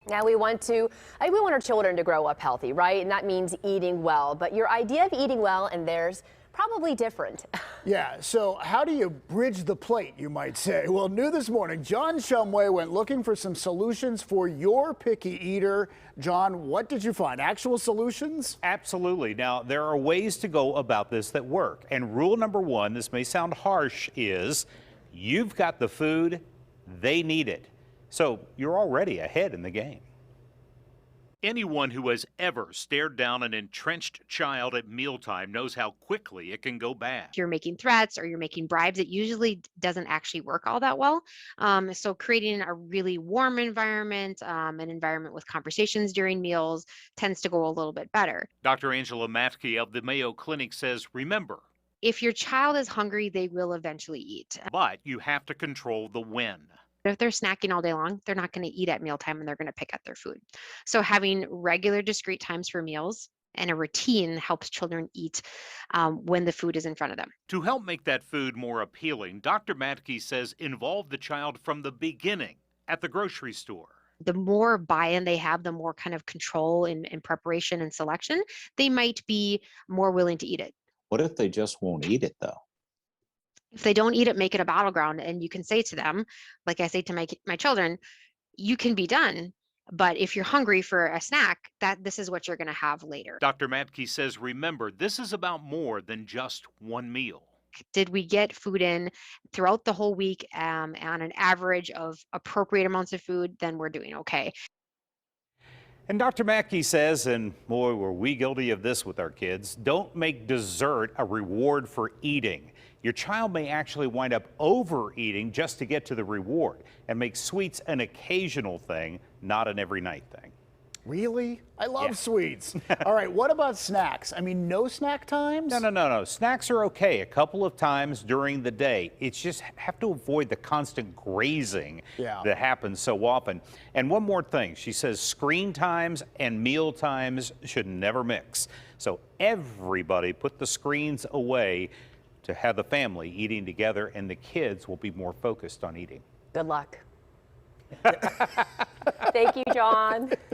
Now we want our children to grow up healthy, right? And that means eating well. But your idea of eating well and theirs probably different. Yeah, so how do you bridge the plate, you might say? Well, new this morning, John Shumway went looking for some solutions for your picky eater. John, what did you find? Actual solutions? Absolutely. Now, there are ways to go about this that work. And rule number one, this may sound harsh, is you've got the food, they need it. So you're already ahead in the game. Anyone who has ever stared down an entrenched child at mealtime knows how quickly it can go bad. If you're making threats or you're making bribes, it usually doesn't actually work all that well. So creating a really warm environment, an environment with conversations during meals tends to go a little bit better. Dr. Angela Matke of the Mayo Clinic says, remember, If your child is hungry, they will eventually eat. but you have to control the when. If they're snacking all day long, they're not going to eat at mealtime and they're going to pick at their food. So having regular discrete times for meals and a routine helps children eat when the food is in front of them. To help make that food more appealing, Dr. Matke says involve the child from the beginning at the grocery store. The more buy-in they have, the more kind of control in preparation and selection, they might be more willing to eat it. What if they just won't eat it though? If they don't eat it, make it a battleground. And you can say to them, like I say to my children, you can be done, but if you're hungry for a snack, this is what you're going to have later. Dr. Matke says, remember, this is about more than just one meal. Did we get food in throughout the whole week on an average of appropriate amounts of food? Then we're doing okay. And Dr. Matke says, and boy, were we guilty of this with our kids, don't make dessert a reward for eating. Your child may actually wind up overeating just to get to the reward, and make sweets an occasional thing, not an every night thing. Really? I love sweets. All right, what about snacks? I mean, no snack times? No. Snacks are okay a couple of times during the day. It's just have to avoid the constant grazing that happens so often. And one more thing, she says screen times and meal times should never mix. So everybody put the screens away to have the family eating together, and the kids will be more focused on eating. Good luck. Thank you, John.